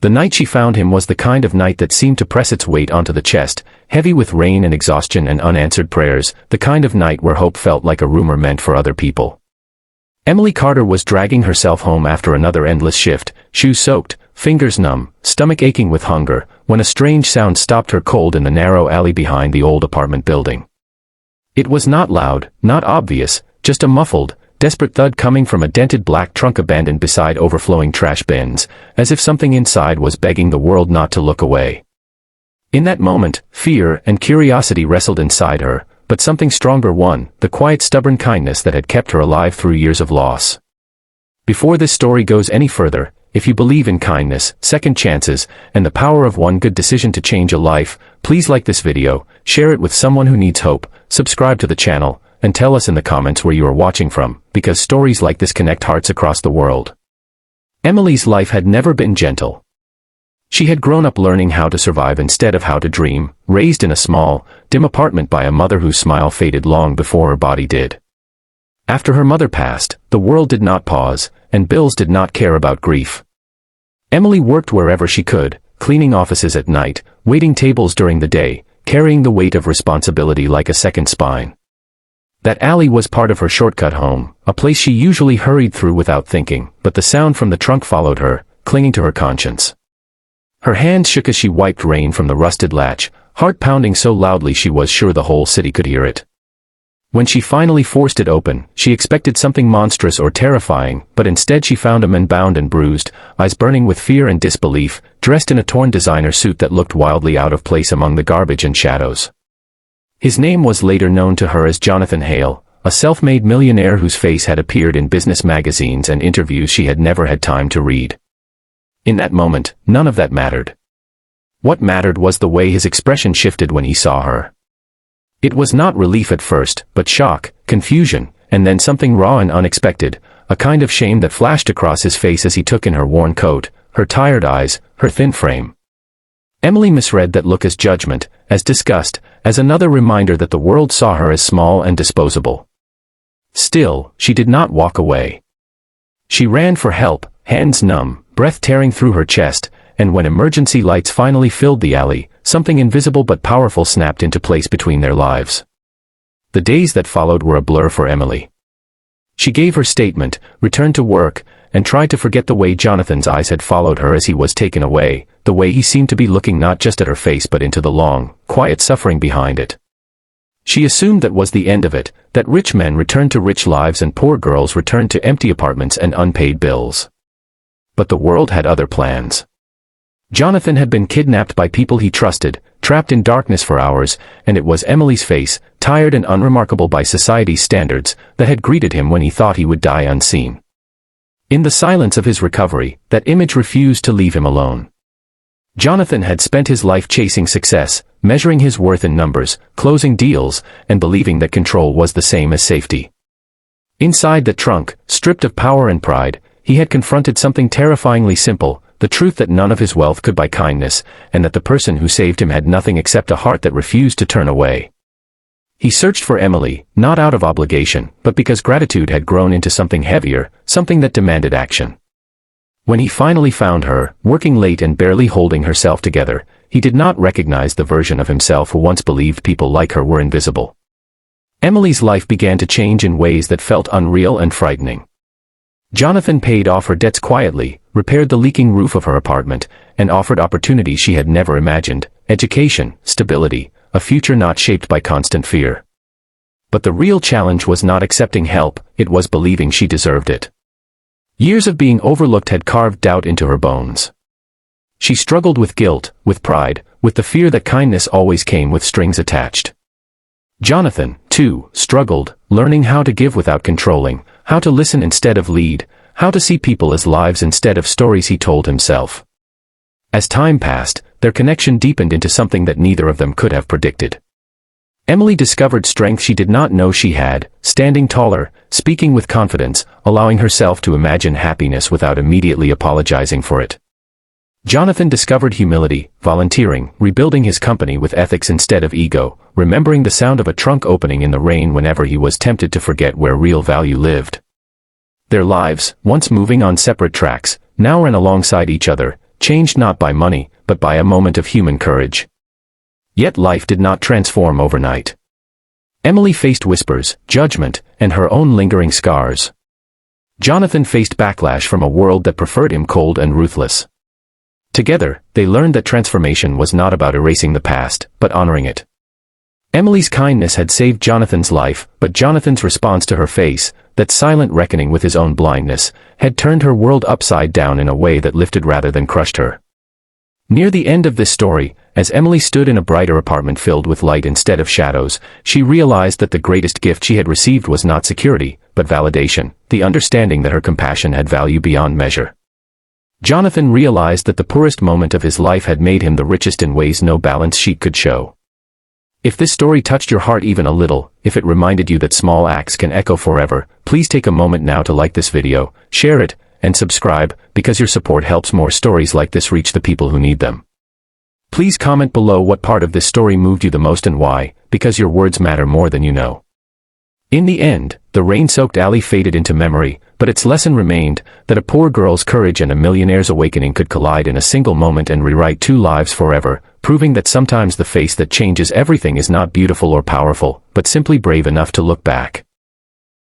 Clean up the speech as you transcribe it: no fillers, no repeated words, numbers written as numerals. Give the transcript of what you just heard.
The night she found him was the kind of night that seemed to press its weight onto the chest, heavy with rain and exhaustion and unanswered prayers, the kind of night where hope felt like a rumor meant for other people. Emily Carter was dragging herself home after another endless shift, shoes soaked, fingers numb, stomach aching with hunger, when a strange sound stopped her cold in the narrow alley behind the old apartment building. It was not loud, not obvious, just a muffled, desperate thud coming from a dented black trunk abandoned beside overflowing trash bins, as if something inside was begging the world not to look away. In that moment, fear and curiosity wrestled inside her, but something stronger won, the quiet stubborn kindness that had kept her alive through years of loss. Before this story goes any further, if you believe in kindness, second chances, and the power of one good decision to change a life, please like this video, share it with someone who needs hope, subscribe to the channel, and tell us in the comments where you are watching from, because stories like this connect hearts across the world. Emily's life had never been gentle. She had grown up learning how to survive instead of how to dream, raised in a small, dim apartment by a mother whose smile faded long before her body did. After her mother passed, the world did not pause, and bills did not care about grief. Emily worked wherever she could, cleaning offices at night, waiting tables during the day, carrying the weight of responsibility like a second spine. That alley was part of her shortcut home, a place she usually hurried through without thinking, but the sound from the trunk followed her, clinging to her conscience. Her hands shook as she wiped rain from the rusted latch, heart pounding so loudly she was sure the whole city could hear it. When she finally forced it open, she expected something monstrous or terrifying, but instead she found a man bound and bruised, eyes burning with fear and disbelief, dressed in a torn designer suit that looked wildly out of place among the garbage and shadows. His name was later known to her as Jonathan Hale, a self-made millionaire whose face had appeared in business magazines and interviews she had never had time to read. In that moment, none of that mattered. What mattered was the way his expression shifted when he saw her. It was not relief at first, but shock, confusion, and then something raw and unexpected, a kind of shame that flashed across his face as he took in her worn coat, her tired eyes, her thin frame. Emily misread that look as judgment, as disgust, as another reminder that the world saw her as small and disposable. Still, she did not walk away. She ran for help, hands numb, breath tearing through her chest, and when emergency lights finally filled the alley, something invisible but powerful snapped into place between their lives. The days that followed were a blur for Emily. She gave her statement, returned to work, and tried to forget the way Jonathan's eyes had followed her as he was taken away, the way he seemed to be looking not just at her face but into the long, quiet suffering behind it. She assumed that was the end of it, that rich men returned to rich lives and poor girls returned to empty apartments and unpaid bills. But the world had other plans. Jonathan had been kidnapped by people he trusted, trapped in darkness for hours, and it was Emily's face, tired and unremarkable by society's standards, that had greeted him when he thought he would die unseen. In the silence of his recovery, that image refused to leave him alone. Jonathan had spent his life chasing success, measuring his worth in numbers, closing deals, and believing that control was the same as safety. Inside the trunk, stripped of power and pride, he had confronted something terrifyingly simple, the truth that none of his wealth could buy kindness, and that the person who saved him had nothing except a heart that refused to turn away. He searched for Emily, not out of obligation, but because gratitude had grown into something heavier, something that demanded action. When he finally found her, working late and barely holding herself together, he did not recognize the version of himself who once believed people like her were invisible. Emily's life began to change in ways that felt unreal and frightening. Jonathan paid off her debts quietly, repaired the leaking roof of her apartment, and offered opportunities she had never imagined, education, stability, a future not shaped by constant fear. But the real challenge was not accepting help, it was believing she deserved it. Years of being overlooked had carved doubt into her bones. She struggled with guilt, with pride, with the fear that kindness always came with strings attached. Jonathan, too, struggled, learning how to give without controlling, how to listen instead of lead, how to see people as lives instead of stories he told himself. As time passed, their connection deepened into something that neither of them could have predicted. Emily discovered strength she did not know she had, standing taller, speaking with confidence, allowing herself to imagine happiness without immediately apologizing for it. Jonathan discovered humility, volunteering, rebuilding his company with ethics instead of ego, remembering the sound of a trunk opening in the rain whenever he was tempted to forget where real value lived. Their lives, once moving on separate tracks, now ran alongside each other, changed not by money, but by a moment of human courage. Yet life did not transform overnight. Emily faced whispers, judgment, and her own lingering scars. Jonathan faced backlash from a world that preferred him cold and ruthless. Together, they learned that transformation was not about erasing the past, but honoring it. Emily's kindness had saved Jonathan's life, but Jonathan's response to her face, that silent reckoning with his own blindness, had turned her world upside down in a way that lifted rather than crushed her. Near the end of this story, as Emily stood in a brighter apartment filled with light instead of shadows, she realized that the greatest gift she had received was not security, but validation, the understanding that her compassion had value beyond measure. Jonathan realized that the poorest moment of his life had made him the richest in ways no balance sheet could show. If this story touched your heart even a little, if it reminded you that small acts can echo forever, please take a moment now to like this video, share it, and subscribe, because your support helps more stories like this reach the people who need them. Please comment below what part of this story moved you the most and why, because your words matter more than you know. In the end, the rain-soaked alley faded into memory, but its lesson remained, that a poor girl's courage and a millionaire's awakening could collide in a single moment and rewrite two lives forever, proving that sometimes the face that changes everything is not beautiful or powerful, but simply brave enough to look back.